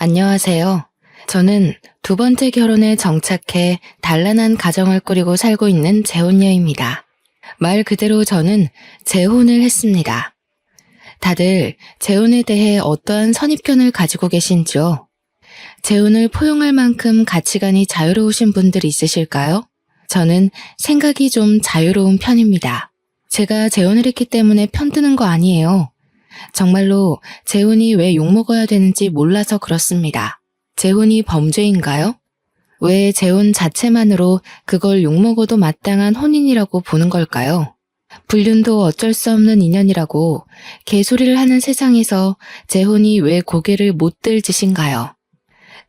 안녕하세요. 저는 두 번째 결혼에 정착해 단란한 가정을 꾸리고 살고 있는 재혼녀입니다. 말 그대로 저는 재혼을 했습니다. 다들 재혼에 대해 어떠한 선입견을 가지고 계신지요? 재혼을 포용할 만큼 가치관이 자유로우신 분들이 있으실까요? 저는 생각이 좀 자유로운 편입니다. 제가 재혼을 했기 때문에 편드는 거 아니에요. 정말로 재혼이 왜 욕먹어야 되는지 몰라서 그렇습니다. 재혼이 범죄인가요? 왜 재혼 자체만으로 그걸 욕먹어도 마땅한 혼인이라고 보는 걸까요? 불륜도 어쩔 수 없는 인연이라고 개소리를 하는 세상에서 재혼이 왜 고개를 못 들 짓인가요?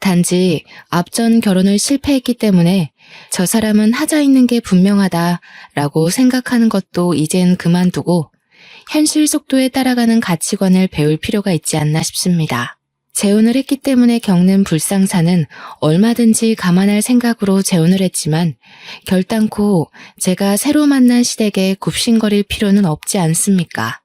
단지 앞전 결혼을 실패했기 때문에 저 사람은 하자 있는 게 분명하다라고 생각하는 것도 이젠 그만두고 현실 속도에 따라가는 가치관을 배울 필요가 있지 않나 싶습니다. 재혼을 했기 때문에 겪는 불상사는 얼마든지 감안할 생각으로 재혼을 했지만 결단코 제가 새로 만난 시댁에 굽신거릴 필요는 없지 않습니까?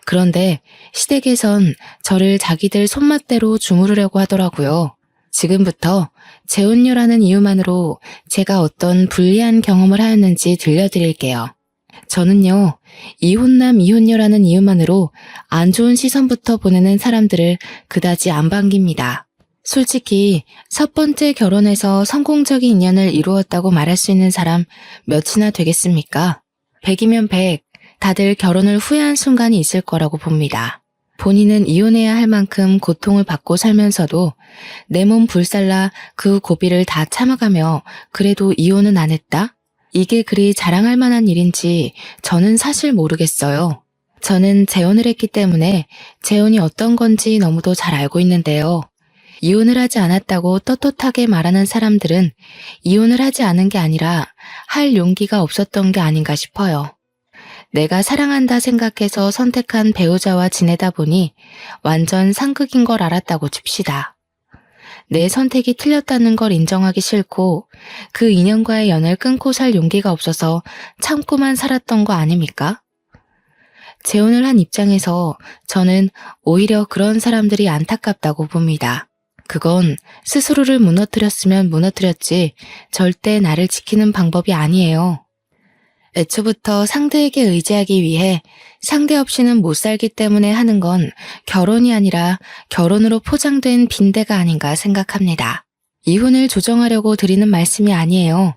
그런데 시댁에선 저를 자기들 손맛대로 주무르려고 하더라고요. 지금부터 재혼녀라는 이유만으로 제가 어떤 불리한 경험을 하였는지 들려드릴게요. 저는요, 이혼남 이혼녀라는 이유만으로 안 좋은 시선부터 보내는 사람들을 그다지 안 반깁니다. 솔직히 첫 번째 결혼에서 성공적인 인연을 이루었다고 말할 수 있는 사람 몇이나 되겠습니까? 100이면 100, 다들 결혼을 후회한 순간이 있을 거라고 봅니다. 본인은 이혼해야 할 만큼 고통을 받고 살면서도 내 몸 불살라 그 고비를 다 참아가며 그래도 이혼은 안 했다? 이게 그리 자랑할 만한 일인지 저는 사실 모르겠어요. 저는 재혼을 했기 때문에 재혼이 어떤 건지 너무도 잘 알고 있는데요. 이혼을 하지 않았다고 떳떳하게 말하는 사람들은 이혼을 하지 않은 게 아니라 할 용기가 없었던 게 아닌가 싶어요. 내가 사랑한다 생각해서 선택한 배우자와 지내다 보니 완전 상극인 걸 알았다고 칩시다. 내 선택이 틀렸다는 걸 인정하기 싫고 그 인연과의 연을 끊고 살 용기가 없어서 참고만 살았던 거 아닙니까? 재혼을 한 입장에서 저는 오히려 그런 사람들이 안타깝다고 봅니다. 그건 스스로를 무너뜨렸으면 무너뜨렸지 절대 나를 지키는 방법이 아니에요. 애초부터 상대에게 의지하기 위해 상대 없이는 못 살기 때문에 하는 건 결혼이 아니라 결혼으로 포장된 빈대가 아닌가 생각합니다. 이혼을 조정하려고 드리는 말씀이 아니에요.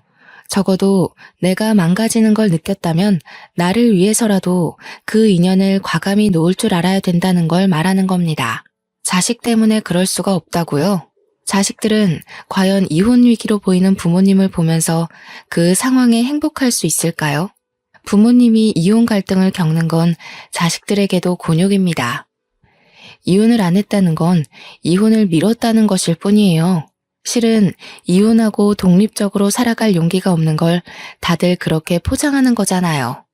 적어도 내가 망가지는 걸 느꼈다면 나를 위해서라도 그 인연을 과감히 놓을 줄 알아야 된다는 걸 말하는 겁니다. 자식 때문에 그럴 수가 없다고요? 자식들은 과연 이혼 위기로 보이는 부모님을 보면서 그 상황에 행복할 수 있을까요? 부모님이 이혼 갈등을 겪는 건 자식들에게도 곤욕입니다. 이혼을 안 했다는 건 이혼을 미뤘다는 것일 뿐이에요. 실은 이혼하고 독립적으로 살아갈 용기가 없는 걸 다들 그렇게 포장하는 거잖아요.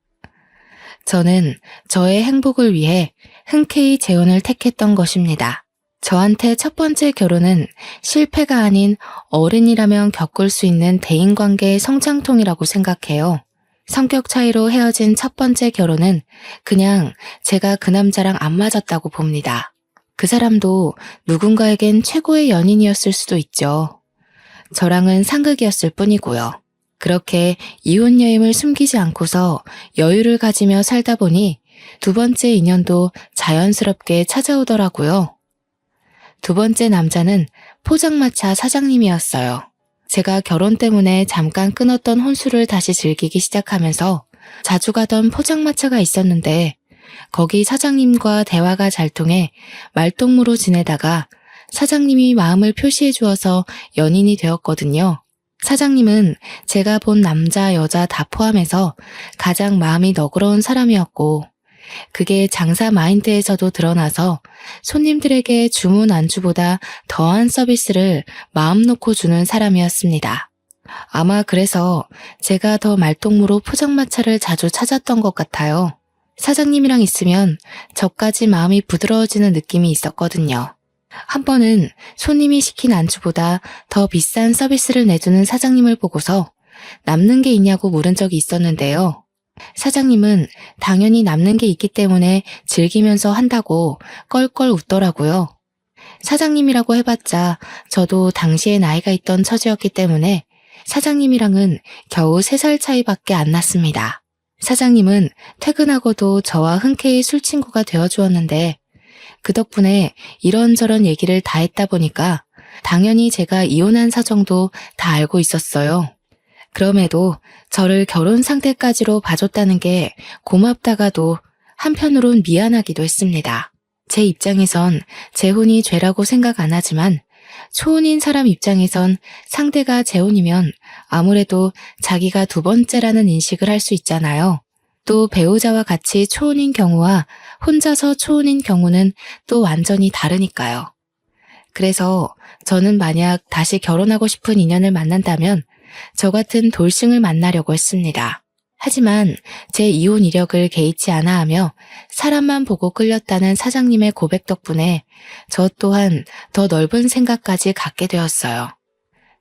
저는 저의 행복을 위해 흔쾌히 재혼을 택했던 것입니다. 저한테 첫 번째 결혼은 실패가 아닌 어른이라면 겪을 수 있는 대인관계의 성장통이라고 생각해요. 성격 차이로 헤어진 첫 번째 결혼은 그냥 제가 그 남자랑 안 맞았다고 봅니다. 그 사람도 누군가에겐 최고의 연인이었을 수도 있죠. 저랑은 상극이었을 뿐이고요. 그렇게 이혼여임을 숨기지 않고서 여유를 가지며 살다 보니 두 번째 인연도 자연스럽게 찾아오더라고요. 두 번째 남자는 포장마차 사장님이었어요. 제가 결혼 때문에 잠깐 끊었던 혼수를 다시 즐기기 시작하면서 자주 가던 포장마차가 있었는데 거기 사장님과 대화가 잘 통해 말동무로 지내다가 사장님이 마음을 표시해 주어서 연인이 되었거든요. 사장님은 제가 본 남자, 여자 다 포함해서 가장 마음이 너그러운 사람이었고 그게 장사 마인드에서도 드러나서 손님들에게 주문 안주보다 더한 서비스를 마음 놓고 주는 사람이었습니다. 아마 그래서 제가 더 말동무로 포장마차를 자주 찾았던 것 같아요. 사장님이랑 있으면 저까지 마음이 부드러워지는 느낌이 있었거든요. 한 번은 손님이 시킨 안주보다 더 비싼 서비스를 내주는 사장님을 보고서 남는 게 있냐고 물은 적이 있었는데요. 사장님은 당연히 남는 게 있기 때문에 즐기면서 한다고 껄껄 웃더라고요. 사장님이라고 해봤자 저도 당시에 나이가 있던 처지였기 때문에 사장님이랑은 겨우 3살 차이밖에 안 났습니다. 사장님은 퇴근하고도 저와 흔쾌히 술친구가 되어주었는데 그 덕분에 이런저런 얘기를 다 했다 보니까 당연히 제가 이혼한 사정도 다 알고 있었어요. 그럼에도 저를 결혼 상태까지로 봐줬다는 게 고맙다가도 한편으론 미안하기도 했습니다. 제 입장에선 재혼이 죄라고 생각 안 하지만 초혼인 사람 입장에선 상대가 재혼이면 아무래도 자기가 2번째라는 인식을 할 수 있잖아요. 또 배우자와 같이 초혼인 경우와 혼자서 초혼인 경우는 또 완전히 다르니까요. 그래서 저는 만약 다시 결혼하고 싶은 인연을 만난다면 저 같은 돌싱을 만나려고 했습니다. 하지만 제 이혼 이력을 개의치 않아 하며 사람만 보고 끌렸다는 사장님의 고백 덕분에 저 또한 더 넓은 생각까지 갖게 되었어요.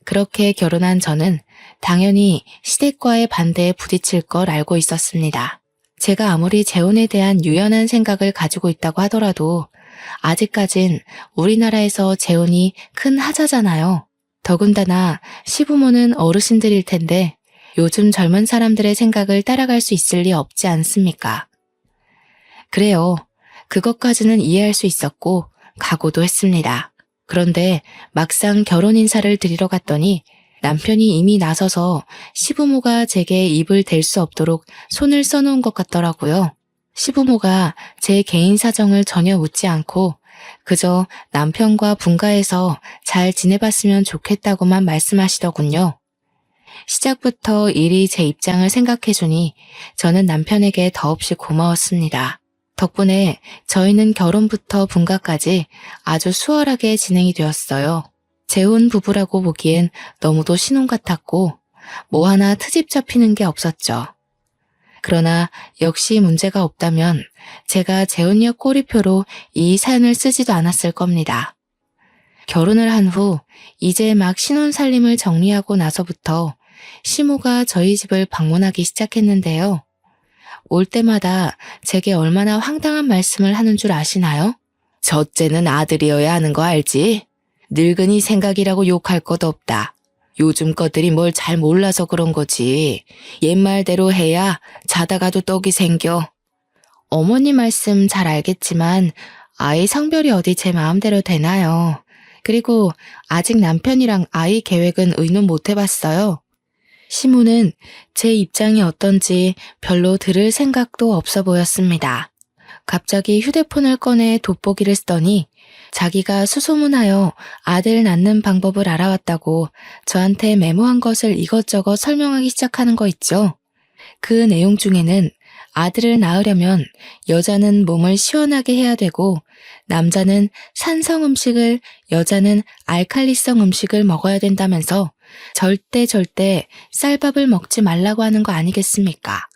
그렇게 결혼한 저는 당연히 시댁과의 반대에 부딪힐 걸 알고 있었습니다. 제가 아무리 재혼에 대한 유연한 생각을 가지고 있다고 하더라도 아직까진 우리나라에서 재혼이 큰 하자잖아요. 더군다나 시부모는 어르신들일 텐데 요즘 젊은 사람들의 생각을 따라갈 수 있을 리 없지 않습니까? 그래요. 그것까지는 이해할 수 있었고 각오도 했습니다. 그런데 막상 결혼 인사를 드리러 갔더니 남편이 이미 나서서 시부모가 제게 입을 댈 수 없도록 손을 써놓은 것 같더라고요. 시부모가 제 개인 사정을 전혀 묻지 않고 그저 남편과 분가해서 잘 지내봤으면 좋겠다고만 말씀하시더군요. 시작부터 일이 제 입장을 생각해주니 저는 남편에게 더없이 고마웠습니다. 덕분에 저희는 결혼부터 분가까지 아주 수월하게 진행이 되었어요. 재혼 부부라고 보기엔 너무도 신혼 같았고 뭐 하나 트집 잡히는 게 없었죠. 그러나 역시 문제가 없다면 제가 재혼녀 꼬리표로 이 사연을 쓰지도 않았을 겁니다. 결혼을 한 후 이제 막 신혼 살림을 정리하고 나서부터 시모가 저희 집을 방문하기 시작했는데요. 올 때마다 제게 얼마나 황당한 말씀을 하는 줄 아시나요? 첫째는 아들이어야 하는 거 알지? 늙은이 생각이라고 욕할 것 없다. 요즘 것들이 뭘 잘 몰라서 그런 거지. 옛말대로 해야 자다가도 떡이 생겨. 어머니 말씀 잘 알겠지만 아이 성별이 어디 제 마음대로 되나요? 그리고 아직 남편이랑 아이 계획은 의논 못 해봤어요. 시모는 제 입장이 어떤지 별로 들을 생각도 없어 보였습니다. 갑자기 휴대폰을 꺼내 돋보기를 쓰더니 자기가 수소문하여 아들 낳는 방법을 알아왔다고 저한테 메모한 것을 이것저것 설명하기 시작하는 거 있죠. 그 내용 중에는 아들을 낳으려면 여자는 몸을 시원하게 해야 되고 남자는 산성 음식을, 여자는 알칼리성 음식을 먹어야 된다면서 절대 쌀밥을 먹지 말라고 하는 거 아니겠습니까?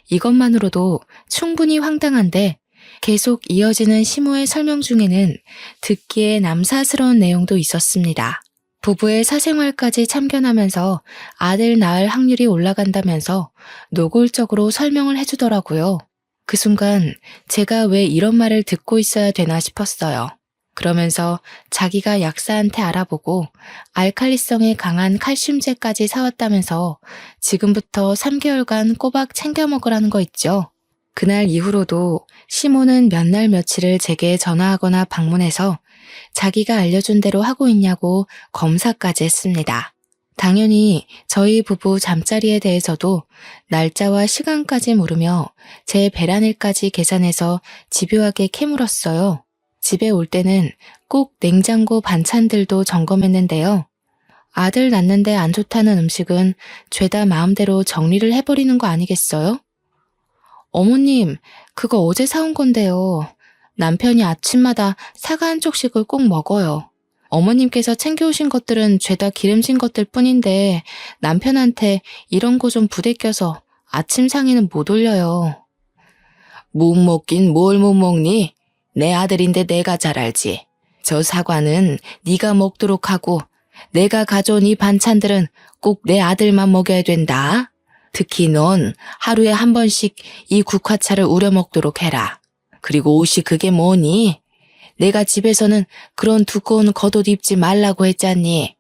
이것만으로도 충분히 황당한데 계속 이어지는 시모의 설명 중에는 듣기에 남사스러운 내용도 있었습니다. 부부의 사생활까지 참견하면서 아들 낳을 확률이 올라간다면서 노골적으로 설명을 해주더라고요. 그 순간 제가 왜 이런 말을 듣고 있어야 되나 싶었어요. 그러면서 자기가 약사한테 알아보고 알칼리성에 강한 칼슘제까지 사왔다면서 지금부터 3개월간 꼬박 챙겨 먹으라는 거 있죠. 그날 이후로도 시모는 몇 날 며칠을 제게 전화하거나 방문해서 자기가 알려준 대로 하고 있냐고 검사까지 했습니다. 당연히 저희 부부 잠자리에 대해서도 날짜와 시간까지 물으며 제 배란일까지 계산해서 집요하게 캐물었어요. 집에 올 때는 꼭 냉장고 반찬들도 점검했는데요. 아들 낳는데 안 좋다는 음식은 죄다 마음대로 정리를 해버리는 거 아니겠어요? 어머님, 그거 어제 사온 건데요. 남편이 아침마다 사과 한 쪽씩을 꼭 먹어요. 어머님께서 챙겨오신 것들은 죄다 기름진 것들 뿐인데 남편한테 이런 거 좀 부대껴서 아침 상에는 못 올려요. 못 먹긴 뭘 못 먹니? 내 아들인데 내가 잘 알지. 저 사과는 네가 먹도록 하고 내가 가져온 이 반찬들은 꼭 내 아들만 먹여야 된다. 특히 넌 하루에 한 번씩 이 국화차를 우려 먹도록 해라. 그리고 옷이 그게 뭐니? 내가 집에서는 그런 두꺼운 겉옷 입지 말라고 했잖니.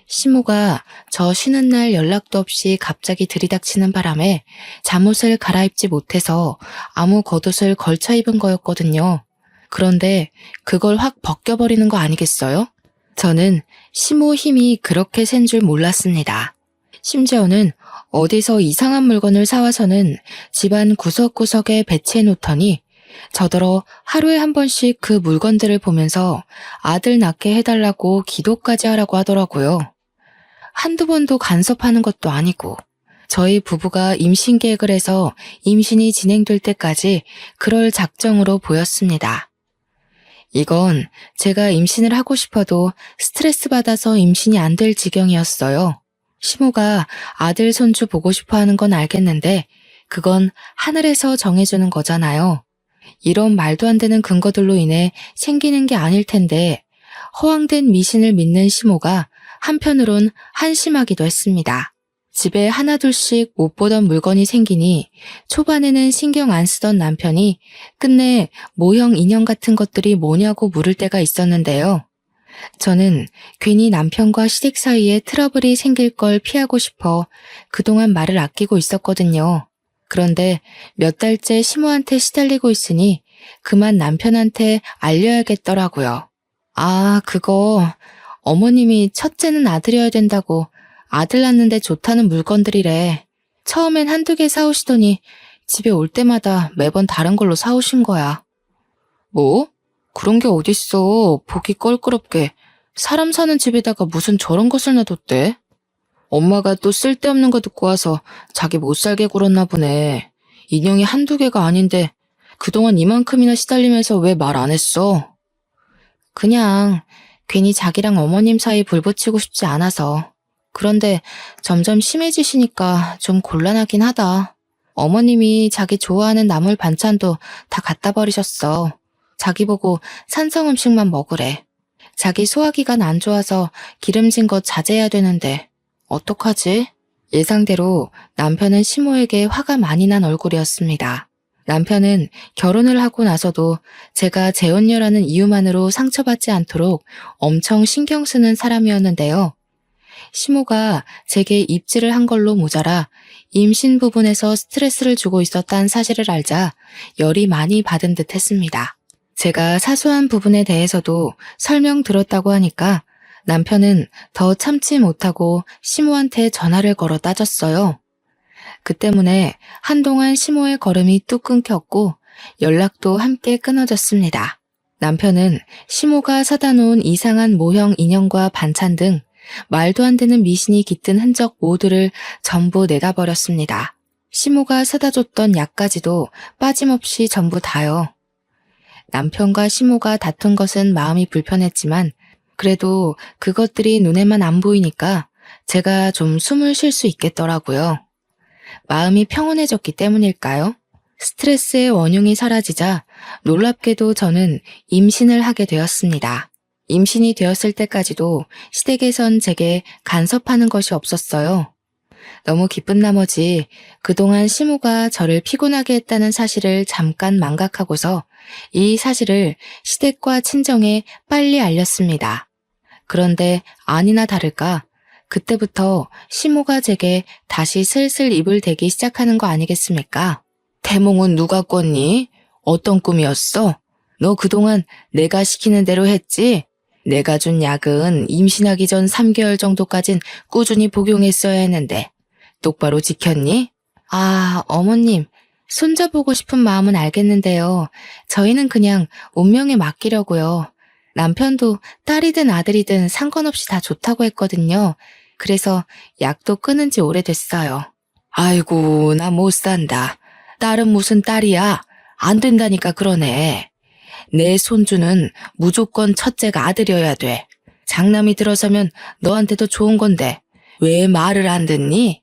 시모가 저 쉬는 날 연락도 없이 갑자기 들이닥치는 바람에 잠옷을 갈아입지 못해서 아무 겉옷을 걸쳐 입은 거였거든요. 그런데 그걸 확 벗겨버리는 거 아니겠어요? 저는 시모 힘이 그렇게 센 줄 몰랐습니다. 심지어는 어디서 이상한 물건을 사와서는 집안 구석구석에 배치해 놓더니 저더러 하루에 한 번씩 그 물건들을 보면서 아들 낳게 해달라고 기도까지 하라고 하더라고요. 한두 번도 간섭하는 것도 아니고 저희 부부가 임신 계획을 해서 임신이 진행될 때까지 그럴 작정으로 보였습니다. 이건 제가 임신을 하고 싶어도 스트레스 받아서 임신이 안 될 지경이었어요. 시모가 아들 손주 보고 싶어 하는 건 알겠는데 그건 하늘에서 정해주는 거잖아요. 이런 말도 안 되는 근거들로 인해 생기는 게 아닐 텐데 허황된 미신을 믿는 시모가 한편으론 한심하기도 했습니다. 집에 하나둘씩 못 보던 물건이 생기니 초반에는 신경 안 쓰던 남편이 끝내 모형 인형 같은 것들이 뭐냐고 물을 때가 있었는데요. 저는 괜히 남편과 시댁 사이에 트러블이 생길 걸 피하고 싶어 그동안 말을 아끼고 있었거든요. 그런데 몇 달째 시모한테 시달리고 있으니 그만 남편한테 알려야겠더라고요. 아, 그거 어머님이 첫째는 아들이어야 된다고 아들 낳는데 좋다는 물건들이래. 처음엔 한두 개 사오시더니 집에 올 때마다 매번 다른 걸로 사오신 거야. 뭐? 그런 게 어딨어. 보기 껄끄럽게. 사람 사는 집에다가 무슨 저런 것을 놔뒀대? 엄마가 또 쓸데없는 거 듣고 와서 자기 못 살게 굴었나 보네. 인형이 한두 개가 아닌데 그동안 이만큼이나 시달리면서 왜 말 안 했어? 그냥 괜히 자기랑 어머님 사이 불 붙이고 싶지 않아서. 그런데 점점 심해지시니까 좀 곤란하긴 하다. 어머님이 자기 좋아하는 나물 반찬도 다 갖다 버리셨어. 자기 보고 산성 음식만 먹으래. 자기 소화기관 안 좋아서 기름진 것 자제해야 되는데 어떡하지? 예상대로 남편은 시모에게 화가 많이 난 얼굴이었습니다. 남편은 결혼을 하고 나서도 제가 재혼녀라는 이유만으로 상처받지 않도록 엄청 신경 쓰는 사람이었는데요. 시모가 제게 입질을 한 걸로 모자라 임신 부분에서 스트레스를 주고 있었다는 사실을 알자 열이 많이 받은 듯 했습니다. 제가 사소한 부분에 대해서도 설명 들었다고 하니까 남편은 더 참지 못하고 시모한테 전화를 걸어 따졌어요. 그 때문에 한동안 시모의 걸음이 뚝 끊겼고 연락도 함께 끊어졌습니다. 남편은 시모가 사다 놓은 이상한 모형 인형과 반찬 등 말도 안 되는 미신이 깃든 흔적 모두를 전부 내다버렸습니다. 시모가 사다 줬던 약까지도 빠짐없이 전부 다요. 남편과 시모가 다툰 것은 마음이 불편했지만 그래도 그것들이 눈에만 안 보이니까 제가 좀 숨을 쉴 수 있겠더라고요. 마음이 평온해졌기 때문일까요? 스트레스의 원흉이 사라지자 놀랍게도 저는 임신을 하게 되었습니다. 임신이 되었을 때까지도 시댁에선 제게 간섭하는 것이 없었어요. 너무 기쁜 나머지 그동안 시모가 저를 피곤하게 했다는 사실을 잠깐 망각하고서 이 사실을 시댁과 친정에 빨리 알렸습니다. 그런데 아니나 다를까 그때부터 시모가 제게 다시 슬슬 입을 대기 시작하는 거 아니겠습니까? 태몽은 누가 꿨니? 어떤 꿈이었어? 너 그동안 내가 시키는 대로 했지? 내가 준 약은 임신하기 전 3개월 정도까진 꾸준히 복용했어야 했는데 똑바로 지켰니? 아, 어머님, 손자 보고 싶은 마음은 알겠는데요. 저희는 그냥 운명에 맡기려고요. 남편도 딸이든 아들이든 상관없이 다 좋다고 했거든요. 그래서 약도 끊은 지 오래됐어요. 아이고, 나 못 산다. 딸은 무슨 딸이야? 안 된다니까 그러네. 내 손주는 무조건 첫째가 아들이어야 돼. 장남이 들어서면 너한테도 좋은 건데 왜 말을 안 듣니?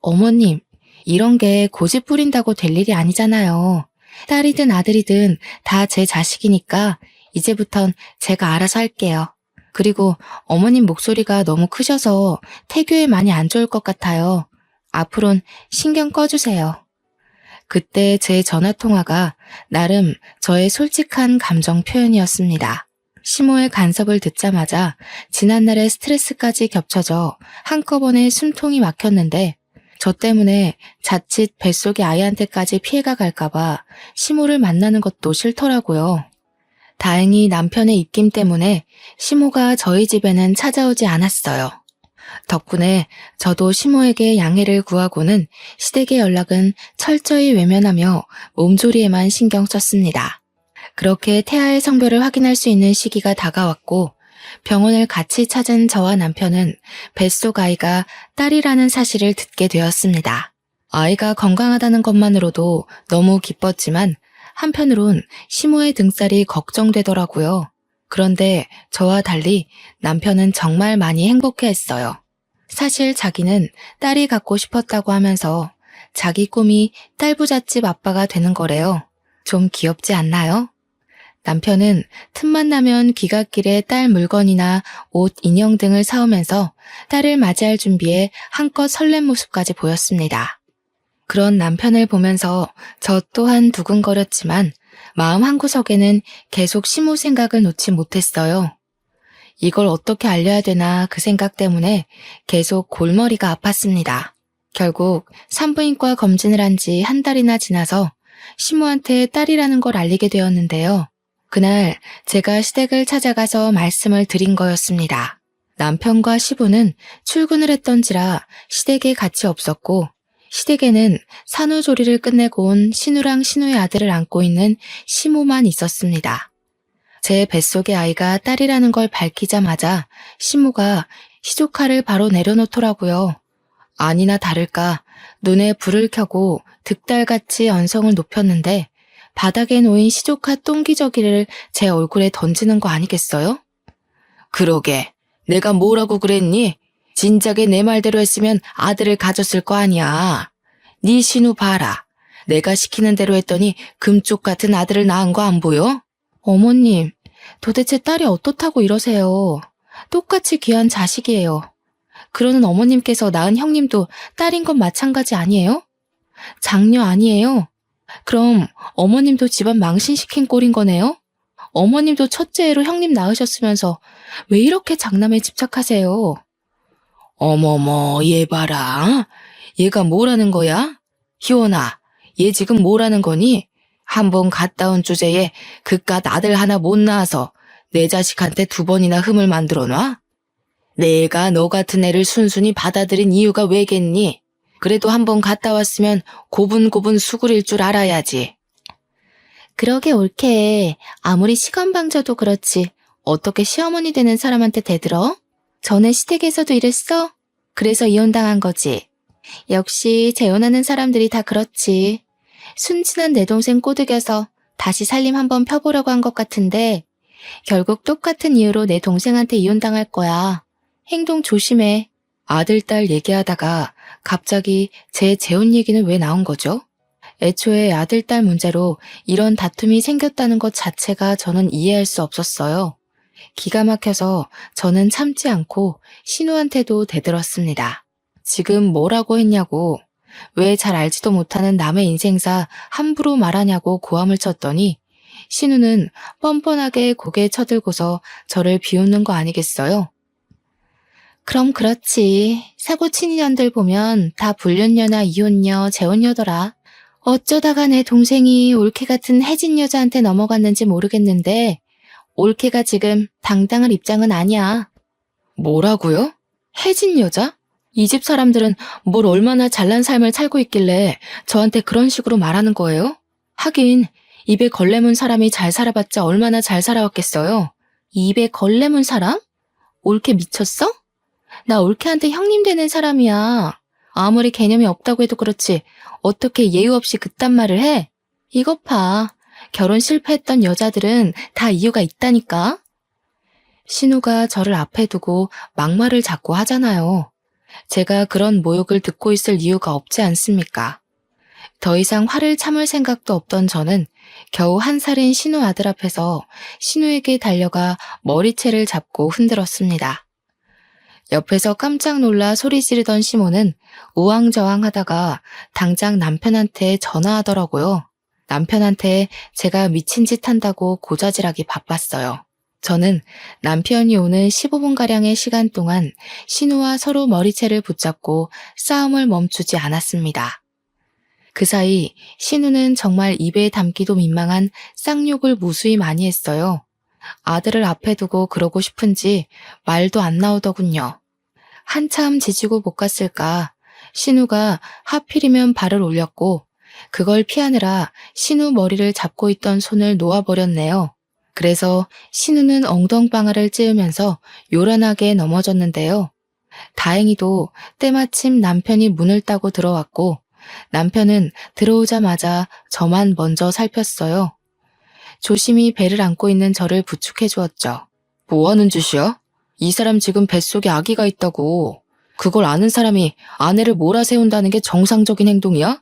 어머님, 이런 게 고집 부린다고 될 일이 아니잖아요. 딸이든 아들이든 다 제 자식이니까 이제부턴 제가 알아서 할게요. 그리고 어머님 목소리가 너무 크셔서 태교에 많이 안 좋을 것 같아요. 앞으론 신경 꺼주세요. 그때 제 전화통화가 나름 저의 솔직한 감정 표현이었습니다. 시모의 간섭을 듣자마자 지난날의 스트레스까지 겹쳐져 한꺼번에 숨통이 막혔는데 저 때문에 자칫 뱃속의 아이한테까지 피해가 갈까봐 시모를 만나는 것도 싫더라고요. 다행히 남편의 입김 때문에 시모가 저희 집에는 찾아오지 않았어요. 덕분에 저도 시모에게 양해를 구하고는 시댁의 연락은 철저히 외면하며 몸조리에만 신경 썼습니다. 그렇게 태아의 성별을 확인할 수 있는 시기가 다가왔고 병원을 같이 찾은 저와 남편은 뱃속 아이가 딸이라는 사실을 듣게 되었습니다. 아이가 건강하다는 것만으로도 너무 기뻤지만 한편으론 시모의 등살이 걱정되더라고요. 그런데 저와 달리 남편은 정말 많이 행복해했어요. 사실 자기는 딸이 갖고 싶었다고 하면서 자기 꿈이 딸부잣집 아빠가 되는 거래요. 좀 귀엽지 않나요? 남편은 틈만 나면 귀갓길에 딸 물건이나 옷, 인형 등을 사오면서 딸을 맞이할 준비에 한껏 설렘 모습까지 보였습니다. 그런 남편을 보면서 저 또한 두근거렸지만 마음 한구석에는 계속 시모 생각을 놓지 못했어요. 이걸 어떻게 알려야 되나 그 생각 때문에 계속 골머리가 아팠습니다. 결국 산부인과 검진을 한 지 한 달이나 지나서 시모한테 딸이라는 걸 알리게 되었는데요. 그날 제가 시댁을 찾아가서 말씀을 드린 거였습니다. 남편과 시부는 출근을 했던지라 시댁에 같이 없었고 시댁에는 산후조리를 끝내고 온 신우랑 신우의 아들을 안고 있는 시모만 있었습니다. 제 뱃속의 아이가 딸이라는 걸 밝히자마자 시모가 시조카를 바로 내려놓더라고요. 아니나 다를까 눈에 불을 켜고 득달같이 언성을 높였는데 바닥에 놓인 시조카 똥기저귀를 제 얼굴에 던지는 거 아니겠어요? 그러게, 내가 뭐라고 그랬니? 진작에 내 말대로 했으면 아들을 가졌을 거 아니야. 네 신우 봐라. 내가 시키는 대로 했더니 금쪽 같은 아들을 낳은 거 안 보여? 어머님, 도대체 딸이 어떻다고 이러세요? 똑같이 귀한 자식이에요. 그러는 어머님께서 낳은 형님도 딸인 건 마찬가지 아니에요? 장녀 아니에요? 그럼 어머님도 집안 망신시킨 꼴인 거네요? 어머님도 첫째로 형님 낳으셨으면서 왜 이렇게 장남에 집착하세요? 어머머, 얘 봐라. 얘가 뭐라는 거야? 희원아, 얘 지금 뭐라는 거니? 한번 갔다 온 주제에 그깟 아들 하나 못 낳아서 내 자식한테 2번이나 흠을 만들어 놔? 내가 너 같은 애를 순순히 받아들인 이유가 왜겠니? 그래도 한번 갔다 왔으면 고분고분 수구릴 줄 알아야지. 그러게 옳게. 아무리 시건방져도 그렇지. 어떻게 시어머니 되는 사람한테 대들어? 전에 시댁에서도 이랬어? 그래서 이혼당한 거지. 역시 재혼하는 사람들이 다 그렇지. 순진한 내 동생 꼬드겨서 다시 살림 한번 펴보려고 한 것 같은데 결국 똑같은 이유로 내 동생한테 이혼당할 거야. 행동 조심해. 아들, 딸 얘기하다가 갑자기 제 재혼 얘기는 왜 나온 거죠? 애초에 아들, 딸 문제로 이런 다툼이 생겼다는 것 자체가 저는 이해할 수 없었어요. 기가 막혀서 저는 참지 않고 신우한테도 대들었습니다. 지금 뭐라고 했냐고, 왜 잘 알지도 못하는 남의 인생사 함부로 말하냐고 고함을 쳤더니 신우는 뻔뻔하게 고개 쳐들고서 저를 비웃는 거 아니겠어요? 그럼 그렇지. 사고친 인연들 보면 다 불륜녀나 이혼녀, 재혼녀더라. 어쩌다가 내 동생이 올케 같은 해진 여자한테 넘어갔는지 모르겠는데 올케가 지금 당당할 입장은 아니야. 뭐라고요? 해진 여자? 이 집 사람들은 뭘 얼마나 잘난 삶을 살고 있길래 저한테 그런 식으로 말하는 거예요? 하긴 입에 걸레 문 사람이 잘 살아봤자 얼마나 잘 살아왔겠어요? 입에 걸레 문 사람? 올케 미쳤어? 나 올케한테 형님 되는 사람이야. 아무리 개념이 없다고 해도 그렇지 어떻게 예의 없이 그딴 말을 해? 이것 봐. 결혼 실패했던 여자들은 다 이유가 있다니까. 신우가 저를 앞에 두고 막말을 자꾸 하잖아요. 제가 그런 모욕을 듣고 있을 이유가 없지 않습니까? 더 이상 화를 참을 생각도 없던 저는 겨우 1살인 신우 아들 앞에서 신우에게 달려가 머리채를 잡고 흔들었습니다. 옆에서 깜짝 놀라 소리 지르던 시모는 우왕좌왕하다가 당장 남편한테 전화하더라고요. 남편한테 제가 미친 짓 한다고 고자질하기 바빴어요. 저는 남편이 오는 15분가량의 시간 동안 신우와 서로 머리채를 붙잡고 싸움을 멈추지 않았습니다. 그 사이 신우는 정말 입에 담기도 민망한 쌍욕을 무수히 많이 했어요. 아들을 앞에 두고 그러고 싶은지 말도 안 나오더군요. 한참 지지고 못 갔을까 신우가 하필이면 발을 올렸고 그걸 피하느라 신우 머리를 잡고 있던 손을 놓아버렸네요. 그래서 신우는 엉덩방아를 찌으면서 요란하게 넘어졌는데요. 다행히도 때마침 남편이 문을 따고 들어왔고 남편은 들어오자마자 저만 먼저 살폈어요. 조심히 배를 안고 있는 저를 부축해 주었죠. 뭐 하는 짓이야? 이 사람 지금 뱃속에 아기가 있다고. 그걸 아는 사람이 아내를 몰아세운다는 게 정상적인 행동이야?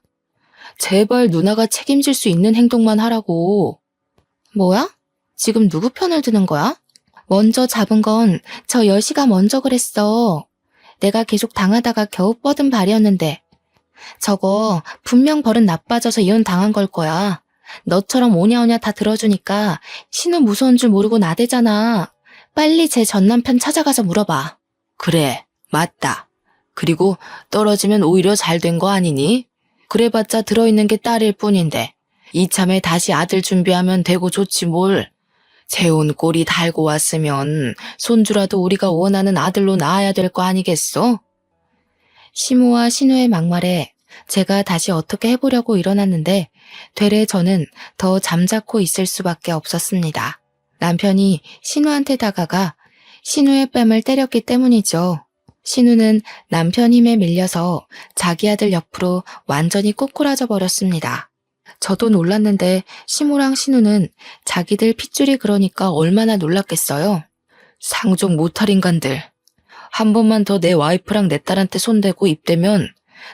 제발 누나가 책임질 수 있는 행동만 하라고. 뭐야? 지금 누구 편을 드는 거야? 먼저 잡은 건 저 여시가 먼저 그랬어. 내가 계속 당하다가 겨우 뻗은 발이었는데. 저거 분명 버릇 나빠져서 이혼 당한 걸 거야. 너처럼 오냐오냐 다 들어주니까 신우 무서운 줄 모르고 나대잖아. 빨리 제 전 남편 찾아가서 물어봐. 그래, 맞다. 그리고 떨어지면 오히려 잘 된 거 아니니? 그래봤자 들어있는 게 딸일 뿐인데 이참에 다시 아들 준비하면 되고 좋지 뭘. 재혼 꼴이 달고 왔으면 손주라도 우리가 원하는 아들로 낳아야 될 거 아니겠어? 시모와 신우의 막말에 제가 다시 어떻게 해보려고 일어났는데 되레 저는 더 잠자코 있을 수밖에 없었습니다. 남편이 신우한테 다가가 신우의 뺨을 때렸기 때문이죠. 신우는 남편 힘에 밀려서 자기 아들 옆으로 완전히 꼬꾸라져 버렸습니다. 저도 놀랐는데 시모랑 신우는 자기들 핏줄이 그러니까 얼마나 놀랐겠어요. 상종 못할 인간들. 한 번만 더 내 와이프랑 내 딸한테 손대고 입대면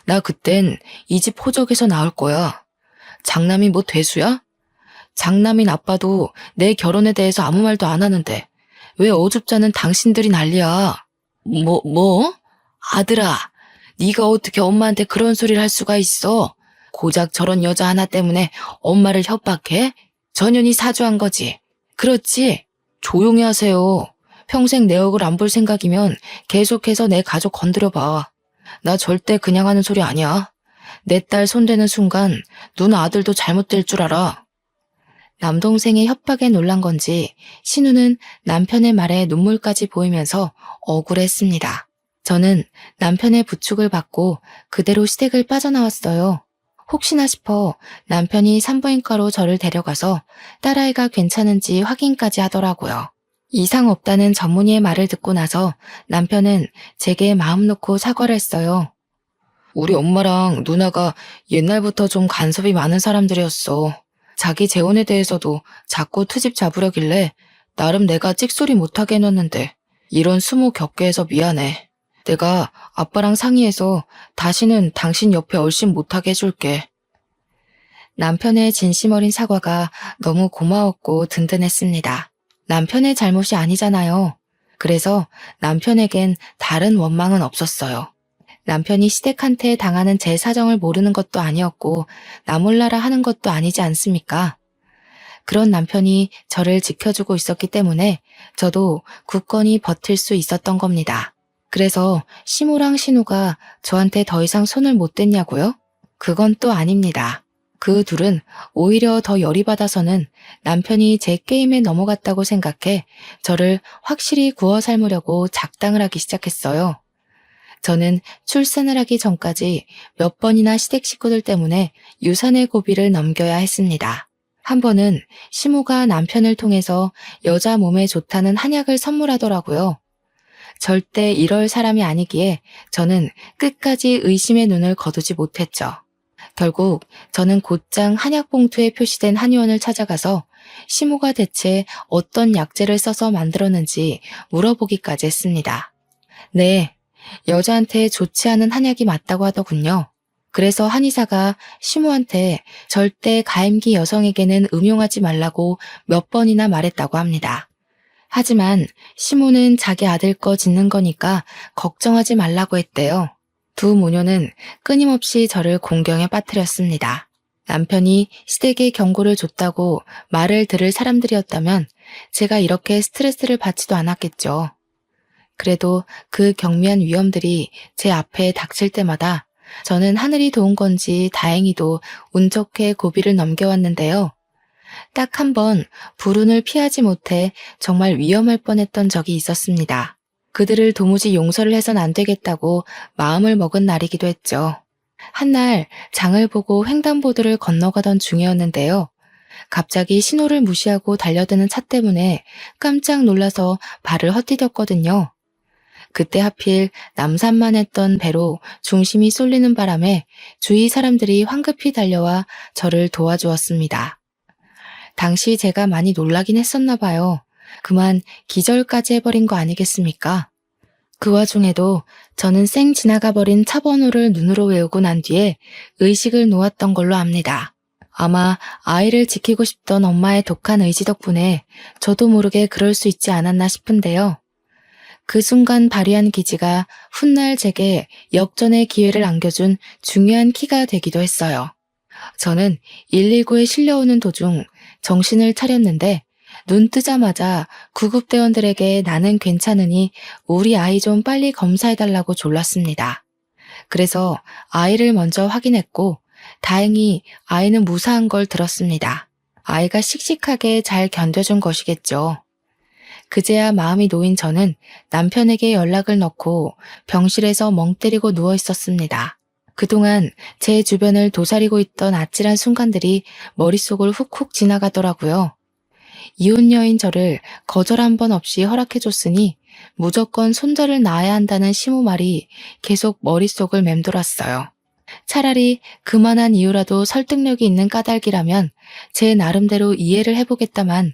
나 그땐 이 집 호적에서 나올 거야. 장남이 뭐 대수야? 장남인 아빠도 내 결혼에 대해서 아무 말도 안 하는데 왜 어줍잖은 당신들이 난리야. 뭐? 아들아, 네가 어떻게 엄마한테 그런 소리를 할 수가 있어? 고작 저런 여자 하나 때문에 엄마를 협박해? 전현이 사주한 거지. 그렇지? 조용히 하세요. 평생 내 얼굴 안 볼 생각이면 계속해서 내 가족 건드려봐. 나 절대 그냥 하는 소리 아니야. 내 딸 손대는 순간 누나 아들도 잘못될 줄 알아. 남동생의 협박에 놀란 건지 신우는 남편의 말에 눈물까지 보이면서 억울했습니다. 저는 남편의 부축을 받고 그대로 시댁을 빠져나왔어요. 혹시나 싶어 남편이 산부인과로 저를 데려가서 딸아이가 괜찮은지 확인까지 하더라고요. 이상 없다는 전문의의 말을 듣고 나서 남편은 제게 마음 놓고 사과를 했어요. 우리 엄마랑 누나가 옛날부터 좀 간섭이 많은 사람들이었어. 자기 재혼에 대해서도 자꾸 트집 잡으려길래 나름 내가 찍소리 못하게 해놨는데 이런 수모 겪게 해서 미안해. 내가 아빠랑 상의해서 다시는 당신 옆에 얼씬 못하게 해줄게. 남편의 진심 어린 사과가 너무 고마웠고 든든했습니다. 남편의 잘못이 아니잖아요. 그래서 남편에겐 다른 원망은 없었어요. 남편이 시댁한테 당하는 제 사정을 모르는 것도 아니었고 나 몰라라 하는 것도 아니지 않습니까? 그런 남편이 저를 지켜주고 있었기 때문에 저도 굳건히 버틸 수 있었던 겁니다. 그래서 시모랑 신우가 저한테 더 이상 손을 못 댔냐고요? 그건 또 아닙니다. 그 둘은 오히려 더 열이 받아서는 남편이 제 게임에 넘어갔다고 생각해 저를 확실히 구워 삶으려고 작당을 하기 시작했어요. 저는 출산을 하기 전까지 몇 번이나 시댁 식구들 때문에 유산의 고비를 넘겨야 했습니다. 한 번은 시모가 남편을 통해서 여자 몸에 좋다는 한약을 선물하더라고요. 절대 이럴 사람이 아니기에 저는 끝까지 의심의 눈을 거두지 못했죠. 결국 저는 곧장 한약 봉투에 표시된 한의원을 찾아가서 시모가 대체 어떤 약재를 써서 만들었는지 물어보기까지 했습니다. 네, 여자한테 좋지 않은 한약이 맞다고 하더군요. 그래서 한의사가 시모한테 절대 가임기 여성에게는 음용하지 말라고 몇 번이나 말했다고 합니다. 하지만 시모는 자기 아들 거 짓는 거니까 걱정하지 말라고 했대요. 두 모녀는 끊임없이 저를 공경에 빠뜨렸습니다. 남편이 시댁에 경고를 줬다고 말을 들을 사람들이었다면 제가 이렇게 스트레스를 받지도 않았겠죠. 그래도 그 경미한 위험들이 제 앞에 닥칠 때마다 저는 하늘이 도운 건지 다행히도 운 좋게 고비를 넘겨왔는데요. 딱 한 번 불운을 피하지 못해 정말 위험할 뻔했던 적이 있었습니다. 그들을 도무지 용서를 해선 안 되겠다고 마음을 먹은 날이기도 했죠. 한날 장을 보고 횡단보도를 건너가던 중이었는데요. 갑자기 신호를 무시하고 달려드는 차 때문에 깜짝 놀라서 발을 헛디뎠거든요. 그때 하필 남산만 했던 배로 중심이 쏠리는 바람에 주위 사람들이 황급히 달려와 저를 도와주었습니다. 당시 제가 많이 놀라긴 했었나 봐요. 그만 기절까지 해버린 거 아니겠습니까? 그 와중에도 저는 쌩 지나가 버린 차 번호를 눈으로 외우고 난 뒤에 의식을 놓았던 걸로 압니다. 아마 아이를 지키고 싶던 엄마의 독한 의지 덕분에 저도 모르게 그럴 수 있지 않았나 싶은데요. 그 순간 발휘한 기지가 훗날 제게 역전의 기회를 안겨준 중요한 키가 되기도 했어요. 저는 119에 실려오는 도중 정신을 차렸는데 눈 뜨자마자 구급대원들에게 나는 괜찮으니 우리 아이 좀 빨리 검사해달라고 졸랐습니다. 그래서 아이를 먼저 확인했고 다행히 아이는 무사한 걸 들었습니다. 아이가 씩씩하게 잘 견뎌준 것이겠죠. 그제야 마음이 놓인 저는 남편에게 연락을 넣고 병실에서 멍 때리고 누워 있었습니다. 그동안 제 주변을 도사리고 있던 아찔한 순간들이 머릿속을 훅훅 지나가더라고요. 이혼 여인 저를 거절 한 번 없이 허락해줬으니 무조건 손자를 낳아야 한다는 시모 말이 계속 머릿속을 맴돌았어요. 차라리 그만한 이유라도 설득력이 있는 까닭이라면 제 나름대로 이해를 해보겠다만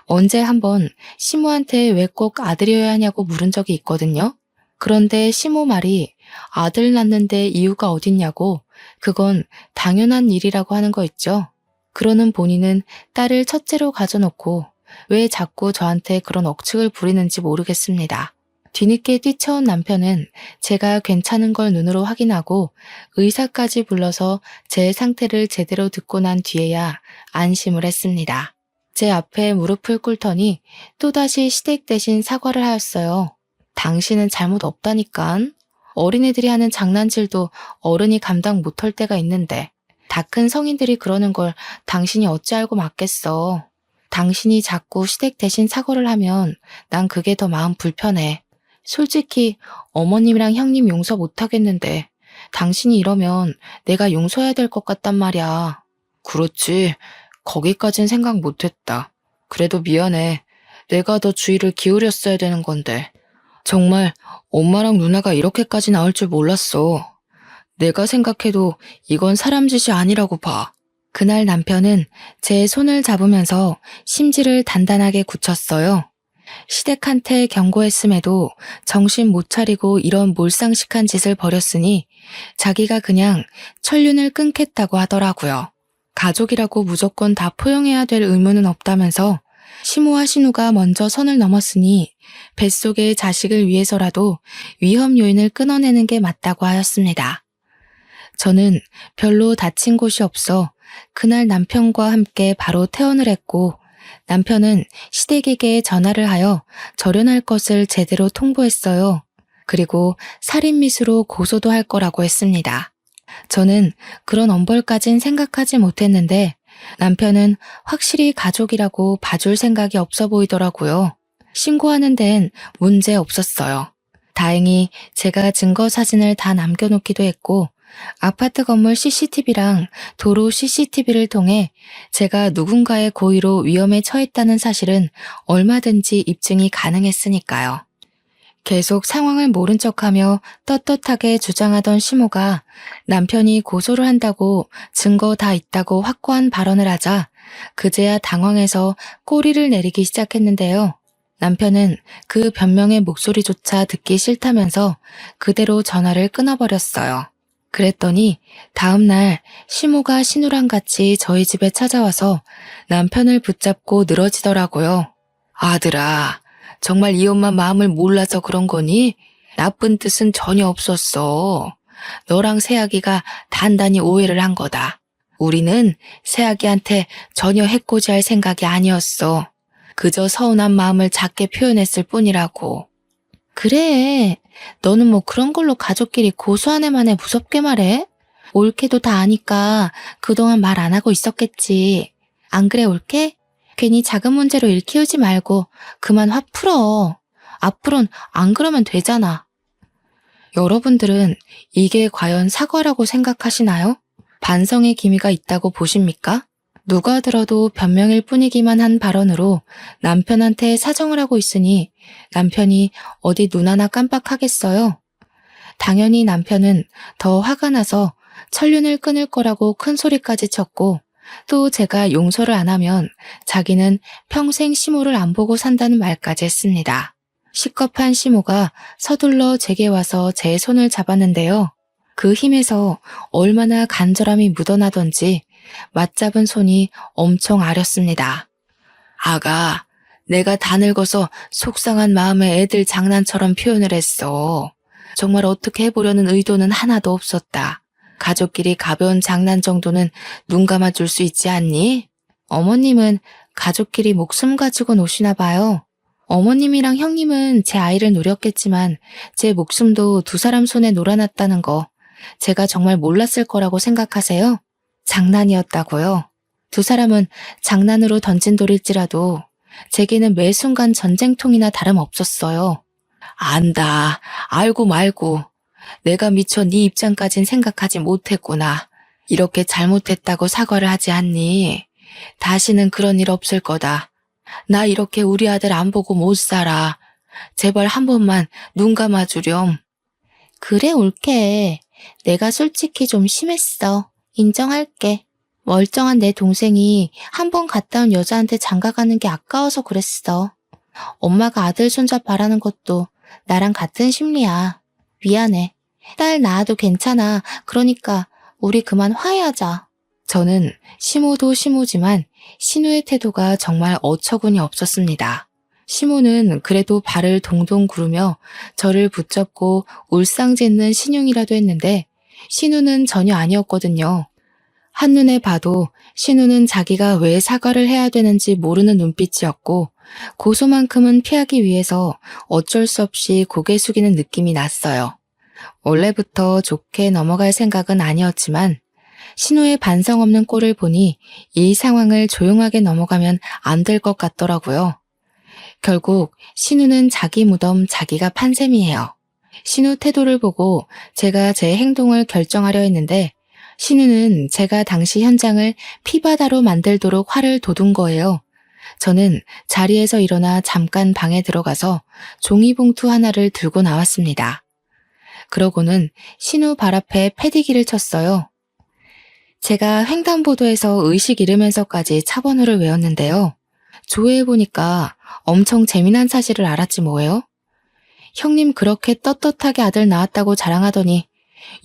언제 한번 시모한테 왜 꼭 아들이어야 하냐고 물은 적이 있거든요. 그런데 시모 말이 아들 낳는데 이유가 어딨냐고 그건 당연한 일이라고 하는 거 있죠. 그러는 본인은 딸을 첫째로 가져놓고 왜 자꾸 저한테 그런 억측을 부리는지 모르겠습니다. 뒤늦게 뛰쳐온 남편은 제가 괜찮은 걸 눈으로 확인하고 의사까지 불러서 제 상태를 제대로 듣고 난 뒤에야 안심을 했습니다. 제 앞에 무릎을 꿇더니 또다시 시댁 대신 사과를 하였어요. 당신은 잘못 없다니깐. 어린애들이 하는 장난질도 어른이 감당 못할 때가 있는데 다 큰 성인들이 그러는 걸 당신이 어찌 알고 맞겠어. 당신이 자꾸 시댁 대신 사과를 하면 난 그게 더 마음 불편해. 솔직히 어머님이랑 형님 용서 못하겠는데 당신이 이러면 내가 용서해야 될 것 같단 말이야. 그렇지. 거기까진 생각 못했다. 그래도 미안해. 내가 더 주의를 기울였어야 되는 건데. 정말 엄마랑 누나가 이렇게까지 나올 줄 몰랐어. 내가 생각해도 이건 사람 짓이 아니라고 봐. 그날 남편은 제 손을 잡으면서 심지를 단단하게 굳혔어요. 시댁한테 경고했음에도 정신 못 차리고 이런 몰상식한 짓을 벌였으니 자기가 그냥 천륜을 끊겠다고 하더라고요. 가족이라고 무조건 다 포용해야 될 의무는 없다면서 시모와 신우가 먼저 선을 넘었으니 뱃속의 자식을 위해서라도 위험 요인을 끊어내는 게 맞다고 하였습니다. 저는 별로 다친 곳이 없어 그날 남편과 함께 바로 퇴원을 했고 남편은 시댁에게 전화를 하여 절연할 것을 제대로 통보했어요. 그리고 살인미수로 고소도 할 거라고 했습니다. 저는 그런 엄벌까진 생각하지 못했는데 남편은 확실히 가족이라고 봐줄 생각이 없어 보이더라고요. 신고하는 데엔 문제 없었어요. 다행히 제가 증거 사진을 다 남겨놓기도 했고 아파트 건물 CCTV랑 도로 CCTV를 통해 제가 누군가의 고의로 위험에 처했다는 사실은 얼마든지 입증이 가능했으니까요. 계속 상황을 모른 척하며 떳떳하게 주장하던 시모가 남편이 고소를 한다고 증거 다 있다고 확고한 발언을 하자 그제야 당황해서 꼬리를 내리기 시작했는데요. 남편은 그 변명의 목소리조차 듣기 싫다면서 그대로 전화를 끊어버렸어요. 그랬더니 다음날 시모가 신우랑 같이 저희 집에 찾아와서 남편을 붙잡고 늘어지더라고요. 아들아, 정말 이 엄마 마음을 몰라서 그런 거니? 나쁜 뜻은 전혀 없었어. 너랑 새아기가 단단히 오해를 한 거다. 우리는 새아기한테 전혀 해코지할 생각이 아니었어. 그저 서운한 마음을 작게 표현했을 뿐이라고. 그래. 너는 뭐 그런 걸로 가족끼리 고소한 애만에 무섭게 말해? 올케도 다 아니까 그동안 말 안 하고 있었겠지. 안 그래, 올케? 괜히 작은 문제로 일 키우지 말고 그만 화 풀어. 앞으론 안 그러면 되잖아. 여러분들은 이게 과연 사과라고 생각하시나요? 반성의 기미가 있다고 보십니까? 누가 들어도 변명일 뿐이기만 한 발언으로 남편한테 사정을 하고 있으니 남편이 어디 눈 하나 깜빡하겠어요? 당연히 남편은 더 화가 나서 천륜을 끊을 거라고 큰 소리까지 쳤고 또 제가 용서를 안 하면 자기는 평생 시모를 안 보고 산다는 말까지 했습니다. 시겁한 시모가 서둘러 제게 와서 제 손을 잡았는데요. 그 힘에서 얼마나 간절함이 묻어나던지 맞잡은 손이 엄청 아렸습니다. 아가, 내가 다 늙어서 속상한 마음에 애들 장난처럼 표현을 했어. 정말 어떻게 해보려는 의도는 하나도 없었다. 가족끼리 가벼운 장난 정도는 눈 감아줄 수 있지 않니? 어머님은 가족끼리 목숨 가지고 노시나 봐요. 어머님이랑 형님은 제 아이를 노렸겠지만 제 목숨도 두 사람 손에 놀아놨다는 거 제가 정말 몰랐을 거라고 생각하세요? 장난이었다고요? 두 사람은 장난으로 던진 돌일지라도 제게는 매 순간 전쟁통이나 다름없었어요. 안다. 알고 말고. 내가 미처 네 입장까진 생각하지 못했구나. 이렇게 잘못했다고 사과를 하지 않니? 다시는 그런 일 없을 거다. 나 이렇게 우리 아들 안 보고 못 살아. 제발 한 번만 눈 감아주렴. 그래, 올케. 내가 솔직히 좀 심했어. 인정할게. 멀쩡한 내 동생이 한 번 갔다 온 여자한테 장가가는 게 아까워서 그랬어. 엄마가 아들 손자 바라는 것도 나랑 같은 심리야. 미안해. 딸 낳아도 괜찮아. 그러니까 우리 그만 화해하자. 저는 시모도 시모지만 신우의 태도가 정말 어처구니 없었습니다. 시모는 그래도 발을 동동 구르며 저를 붙잡고 울상짓는 신용이라도 했는데 신우는 전혀 아니었거든요. 한눈에 봐도 신우는 자기가 왜 사과를 해야 되는지 모르는 눈빛이었고 고소만큼은 피하기 위해서 어쩔 수 없이 고개 숙이는 느낌이 났어요. 원래부터 좋게 넘어갈 생각은 아니었지만 신우의 반성 없는 꼴을 보니 이 상황을 조용하게 넘어가면 안 될 것 같더라고요. 결국 신우는 자기 무덤 자기가 판 셈이에요. 신우 태도를 보고 제가 제 행동을 결정하려 했는데 신우는 제가 당시 현장을 피바다로 만들도록 화를 돋운 거예요. 저는 자리에서 일어나 잠깐 방에 들어가서 종이봉투 하나를 들고 나왔습니다. 그러고는 신우 발 앞에 패디기를 쳤어요. 제가 횡단보도에서 의식 잃으면서까지 차번호를 외웠는데요. 조회해보니까 엄청 재미난 사실을 알았지 뭐예요? 형님 그렇게 떳떳하게 아들 낳았다고 자랑하더니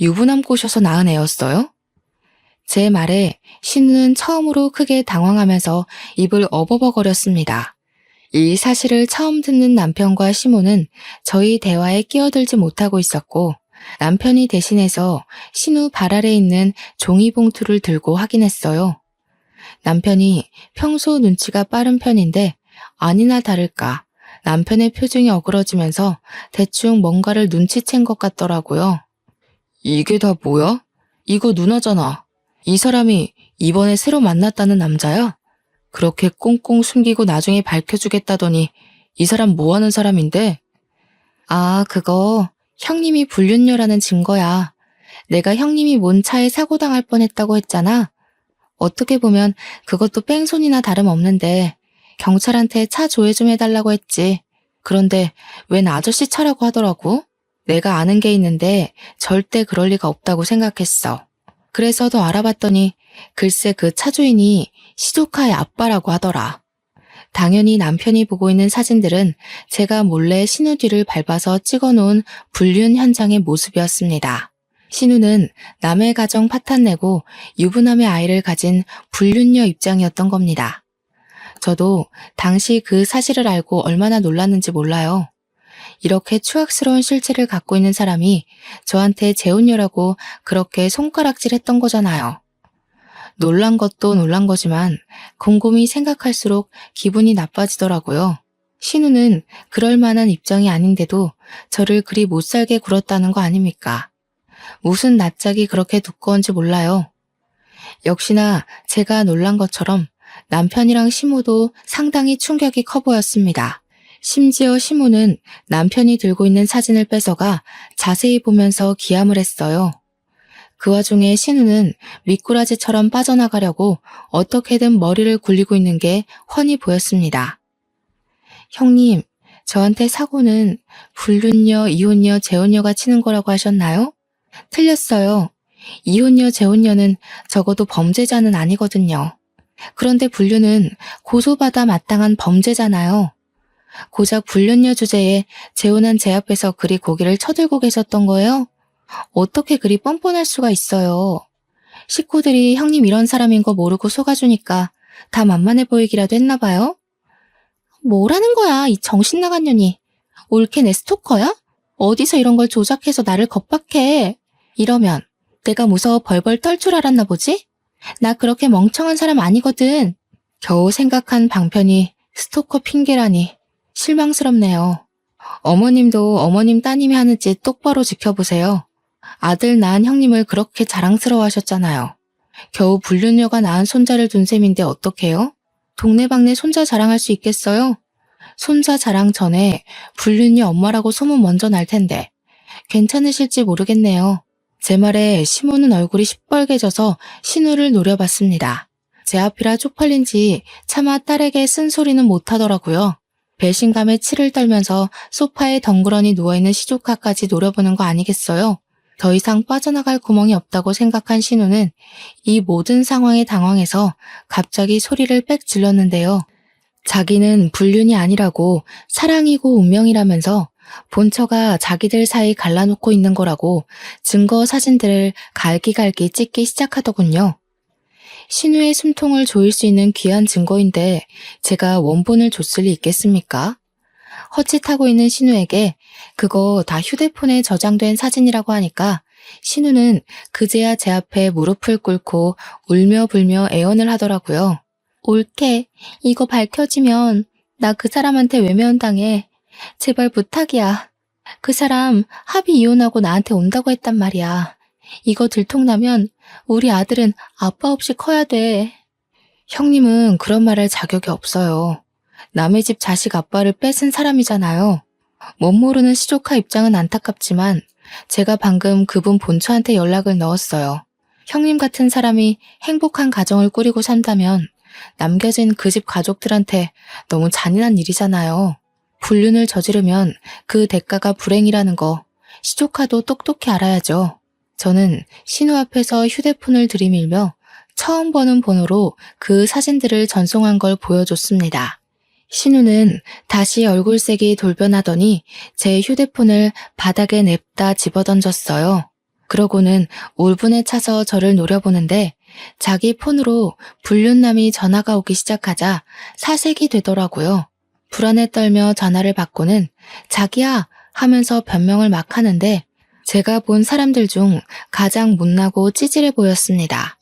유부남 꼬셔서 낳은 애였어요? 제 말에 신우는 처음으로 크게 당황하면서 입을 어버버거렸습니다. 이 사실을 처음 듣는 남편과 시모는 저희 대화에 끼어들지 못하고 있었고 남편이 대신해서 신우 발 아래 있는 종이봉투를 들고 확인했어요. 남편이 평소 눈치가 빠른 편인데 아니나 다를까 남편의 표정이 어그러지면서 대충 뭔가를 눈치챈 것 같더라고요. 이게 다 뭐야? 이거 누나잖아. 이 사람이 이번에 새로 만났다는 남자야? 그렇게 꽁꽁 숨기고 나중에 밝혀주겠다더니 이 사람 뭐 하는 사람인데? 아, 그거 형님이 불륜녀라는 증거야. 내가 형님이 뭔 차에 사고 당할 뻔했다고 했잖아. 어떻게 보면 그것도 뺑소니나 다름없는데 경찰한테 차 조회 좀 해달라고 했지. 그런데 웬 아저씨 차라고 하더라고. 내가 아는 게 있는데 절대 그럴 리가 없다고 생각했어. 그래서 더 알아봤더니 글쎄 그 차주인이 시조카의 아빠라고 하더라. 당연히 남편이 보고 있는 사진들은 제가 몰래 신우 뒤를 밟아서 찍어놓은 불륜 현장의 모습이었습니다. 신우는 남의 가정 파탄내고 유부남의 아이를 가진 불륜녀 입장이었던 겁니다. 저도 당시 그 사실을 알고 얼마나 놀랐는지 몰라요. 이렇게 추악스러운 실체를 갖고 있는 사람이 저한테 재혼녀라고 그렇게 손가락질 했던 거잖아요. 놀란 것도 놀란 거지만 곰곰이 생각할수록 기분이 나빠지더라고요. 신우는 그럴 만한 입장이 아닌데도 저를 그리 못살게 굴었다는 거 아닙니까? 무슨 낯짝이 그렇게 두꺼운지 몰라요. 역시나 제가 놀란 것처럼 남편이랑 시모도 상당히 충격이 커 보였습니다. 심지어 시모는 남편이 들고 있는 사진을 뺏어가 자세히 보면서 기함을 했어요. 그 와중에 신우는 미꾸라지처럼 빠져나가려고 어떻게든 머리를 굴리고 있는 게 훤히 보였습니다. 형님, 저한테 사고는 불륜녀, 이혼녀, 재혼녀가 치는 거라고 하셨나요? 틀렸어요. 이혼녀, 재혼녀는 적어도 범죄자는 아니거든요. 그런데 불륜은 고소받아 마땅한 범죄잖아요. 고작 불륜녀 주제에 재혼한 제 앞에서 그리 고개를 쳐들고 계셨던 거예요? 어떻게 그리 뻔뻔할 수가 있어요. 식구들이 형님 이런 사람인 거 모르고 속아주니까 다 만만해 보이기라도 했나 봐요? 뭐라는 거야, 이 정신 나간 년이. 올케 내 스토커야? 어디서 이런 걸 조작해서 나를 겁박해. 이러면 내가 무서워 벌벌 떨 줄 알았나 보지? 나 그렇게 멍청한 사람 아니거든. 겨우 생각한 방편이 스토커 핑계라니 실망스럽네요. 어머님도 어머님 따님이 하는 짓 똑바로 지켜보세요. 아들 낳은 형님을 그렇게 자랑스러워 하셨잖아요. 겨우 불륜녀가 낳은 손자를 둔 셈인데 어떡해요? 동네방네 손자 자랑할 수 있겠어요? 손자 자랑 전에 불륜녀 엄마라고 소문 먼저 날 텐데 괜찮으실지 모르겠네요. 제 말에 시모는 얼굴이 시뻘개져서 신우를 노려봤습니다. 제 앞이라 쪽팔린지 차마 딸에게 쓴소리는 못하더라고요. 배신감에 치를 떨면서 소파에 덩그러니 누워있는 시조카까지 노려보는 거 아니겠어요? 더 이상 빠져나갈 구멍이 없다고 생각한 신우는 이 모든 상황에 당황해서 갑자기 소리를 빽 질렀는데요. 자기는 불륜이 아니라고 사랑이고 운명이라면서 본처가 자기들 사이 갈라놓고 있는 거라고 증거 사진들을 갈기갈기 찍기 시작하더군요. 신우의 숨통을 조일 수 있는 귀한 증거인데 제가 원본을 줬을 리 있겠습니까? 헛짓하고 있는 신우에게 그거 다 휴대폰에 저장된 사진이라고 하니까 신우는 그제야 제 앞에 무릎을 꿇고 울며 불며 애원을 하더라고요. 올케, 이거 밝혀지면 나 그 사람한테 외면당해. 제발 부탁이야. 그 사람 합의 이혼하고 나한테 온다고 했단 말이야. 이거 들통나면 우리 아들은 아빠 없이 커야 돼. 형님은 그런 말할 자격이 없어요. 남의 집 자식 아빠를 뺏은 사람이잖아요. 못 모르는 시조카 입장은 안타깝지만 제가 방금 그분 본처한테 연락을 넣었어요. 형님 같은 사람이 행복한 가정을 꾸리고 산다면 남겨진 그 집 가족들한테 너무 잔인한 일이잖아요. 불륜을 저지르면 그 대가가 불행이라는 거 시조카도 똑똑히 알아야죠. 저는 신우 앞에서 휴대폰을 들이밀며 처음 보는 번호로 그 사진들을 전송한 걸 보여줬습니다. 신우는 다시 얼굴색이 돌변하더니 제 휴대폰을 바닥에 냅다 집어던졌어요. 그러고는 울분에 차서 저를 노려보는데 자기 폰으로 불륜남이 전화가 오기 시작하자 사색이 되더라고요. 불안에 떨며 전화를 받고는 자기야 하면서 변명을 막 하는데 제가 본 사람들 중 가장 못나고 찌질해 보였습니다.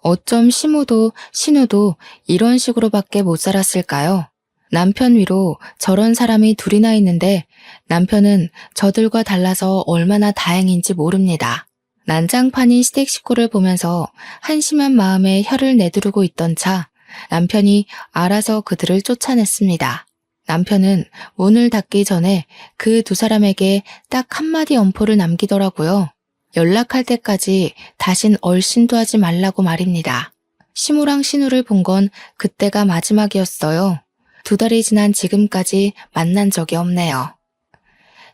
어쩜 시모도 신우도 이런 식으로밖에 못 살았을까요? 남편 위로 저런 사람이 둘이나 있는데 남편은 저들과 달라서 얼마나 다행인지 모릅니다. 난장판인 시댁 식구를 보면서 한심한 마음에 혀를 내두르고 있던 차 남편이 알아서 그들을 쫓아냈습니다. 남편은 문을 닫기 전에 그 두 사람에게 딱 한마디 엄포를 남기더라고요. 연락할 때까지 다신 얼씬도 하지 말라고 말입니다. 시모랑 신우를 본 건 그때가 마지막이었어요. 2달이 지난 지금까지 만난 적이 없네요.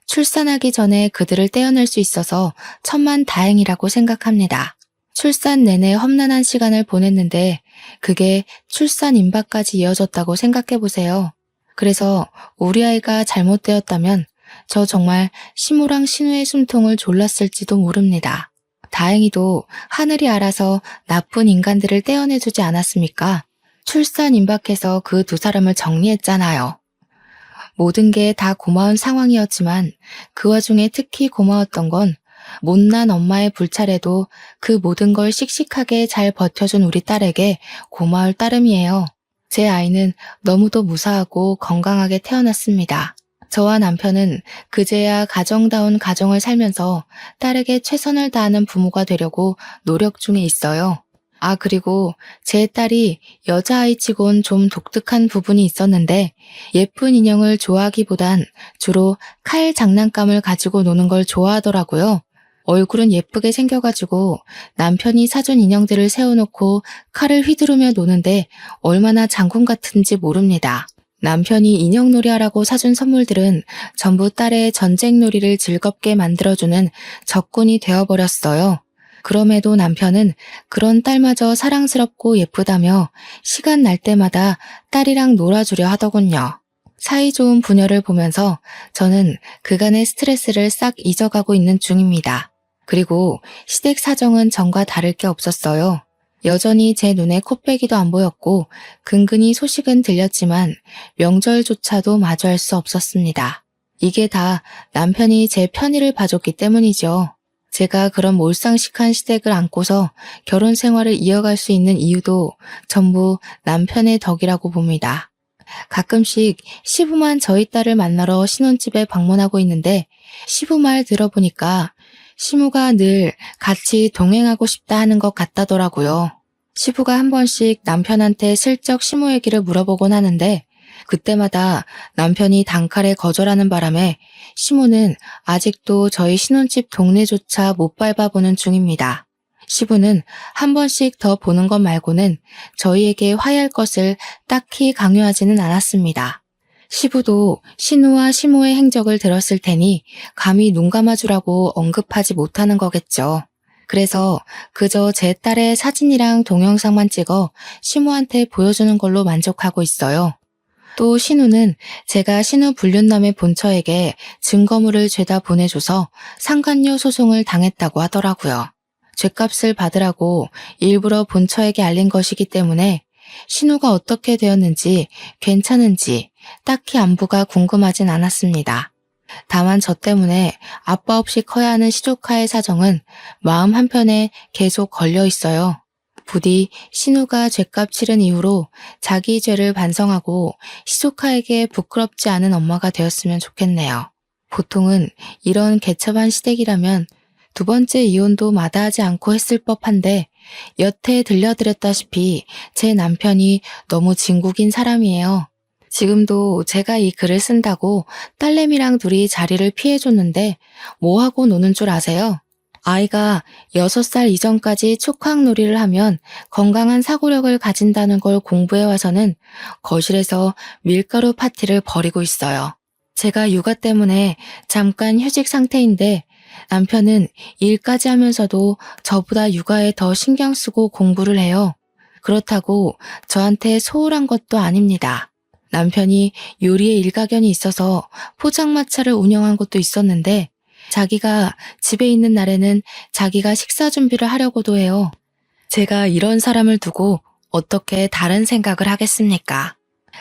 출산하기 전에 그들을 떼어낼 수 있어서 천만다행이라고 생각합니다. 출산 내내 험난한 시간을 보냈는데 그게 출산 임박까지 이어졌다고 생각해보세요. 그래서 우리 아이가 잘못되었다면 저 정말 시모랑 신우의 숨통을 졸랐을지도 모릅니다. 다행히도 하늘이 알아서 나쁜 인간들을 떼어내주지 않았습니까? 출산 임박해서 그 두 사람을 정리했잖아요. 모든 게 다 고마운 상황이었지만 그 와중에 특히 고마웠던 건 못난 엄마의 불찰에도 그 모든 걸 씩씩하게 잘 버텨준 우리 딸에게 고마울 따름이에요. 제 아이는 너무도 무사하고 건강하게 태어났습니다. 저와 남편은 그제야 가정다운 가정을 살면서 딸에게 최선을 다하는 부모가 되려고 노력 중에 있어요. 아, 그리고 제 딸이 여자아이치곤 좀 독특한 부분이 있었는데 예쁜 인형을 좋아하기보단 주로 칼 장난감을 가지고 노는 걸 좋아하더라고요. 얼굴은 예쁘게 생겨가지고 남편이 사준 인형들을 세워놓고 칼을 휘두르며 노는데 얼마나 장군 같은지 모릅니다. 남편이 인형놀이 하라고 사준 선물들은 전부 딸의 전쟁놀이를 즐겁게 만들어주는 적군이 되어버렸어요. 그럼에도 남편은 그런 딸마저 사랑스럽고 예쁘다며 시간 날 때마다 딸이랑 놀아주려 하더군요. 사이좋은 부녀를 보면서 저는 그간의 스트레스를 싹 잊어가고 있는 중입니다. 그리고 시댁 사정은 전과 다를 게 없었어요. 여전히 제 눈에 코빼기도 안 보였고 근근히 소식은 들렸지만 명절조차도 마주할 수 없었습니다. 이게 다 남편이 제 편의를 봐줬기 때문이죠. 제가 그런 몰상식한 시댁을 안고서 결혼 생활을 이어갈 수 있는 이유도 전부 남편의 덕이라고 봅니다. 가끔씩 시부만 저희 딸을 만나러 신혼집에 방문하고 있는데 시부 말 들어보니까 시무가 늘 같이 동행하고 싶다 하는 것 같다더라고요. 시부가 한 번씩 남편한테 슬쩍 시무 얘기를 물어보곤 하는데 그때마다 남편이 단칼에 거절하는 바람에 시무는 아직도 저희 신혼집 동네조차 못 밟아보는 중입니다. 시부는 한 번씩 더 보는 것 말고는 저희에게 화해할 것을 딱히 강요하지는 않았습니다. 시부도 신우와 시모의 행적을 들었을 테니 감히 눈 감아주라고 언급하지 못하는 거겠죠. 그래서 그저 제 딸의 사진이랑 동영상만 찍어 시모한테 보여주는 걸로 만족하고 있어요. 또 신우는 제가 신우 불륜남의 본처에게 증거물을 죄다 보내줘서 상간녀 소송을 당했다고 하더라고요. 죗값을 받으라고 일부러 본처에게 알린 것이기 때문에 신우가 어떻게 되었는지 괜찮은지 딱히 안부가 궁금하진 않았습니다. 다만 저 때문에 아빠 없이 커야 하는 시조카의 사정은 마음 한편에 계속 걸려 있어요. 부디 신우가 죗값 치른 이후로 자기 죄를 반성하고 시조카에게 부끄럽지 않은 엄마가 되었으면 좋겠네요. 보통은 이런 개첩한 시댁이라면 두 번째 이혼도 마다하지 않고 했을 법한데 여태 들려드렸다시피 제 남편이 너무 진국인 사람이에요. 지금도 제가 이 글을 쓴다고 딸내미랑 둘이 자리를 피해줬는데 뭐하고 노는 줄 아세요? 아이가 6살 이전까지 촉각놀이를 하면 건강한 사고력을 가진다는 걸 공부해와서는 거실에서 밀가루 파티를 벌이고 있어요. 제가 육아 때문에 잠깐 휴직 상태인데 남편은 일까지 하면서도 저보다 육아에 더 신경 쓰고 공부를 해요. 그렇다고 저한테 소홀한 것도 아닙니다. 남편이 요리에 일가견이 있어서 포장마차를 운영한 것도 있었는데 자기가 집에 있는 날에는 자기가 식사 준비를 하려고도 해요. 제가 이런 사람을 두고 어떻게 다른 생각을 하겠습니까?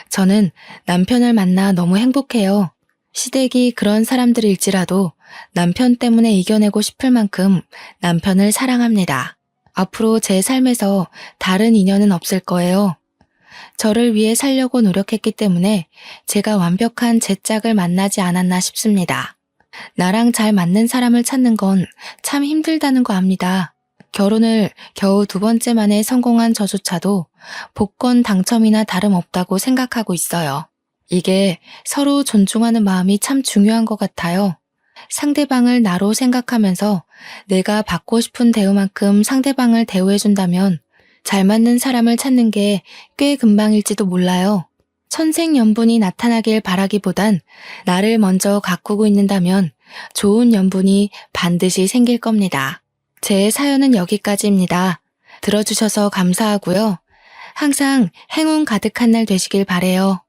저는 남편을 만나 너무 행복해요. 시댁이 그런 사람들일지라도 남편 때문에 이겨내고 싶을 만큼 남편을 사랑합니다. 앞으로 제 삶에서 다른 인연은 없을 거예요. 저를 위해 살려고 노력했기 때문에 제가 완벽한 제 짝을 만나지 않았나 싶습니다. 나랑 잘 맞는 사람을 찾는 건 참 힘들다는 거 압니다. 결혼을 겨우 2번째 만에 성공한 저조차도 복권 당첨이나 다름없다고 생각하고 있어요. 이게 서로 존중하는 마음이 참 중요한 것 같아요. 상대방을 나로 생각하면서 내가 받고 싶은 대우만큼 상대방을 대우해준다면 잘 맞는 사람을 찾는 게 꽤 금방일지도 몰라요. 천생연분이 나타나길 바라기보단 나를 먼저 가꾸고 있는다면 좋은 연분이 반드시 생길 겁니다. 제 사연은 여기까지입니다. 들어주셔서 감사하고요. 항상 행운 가득한 날 되시길 바래요.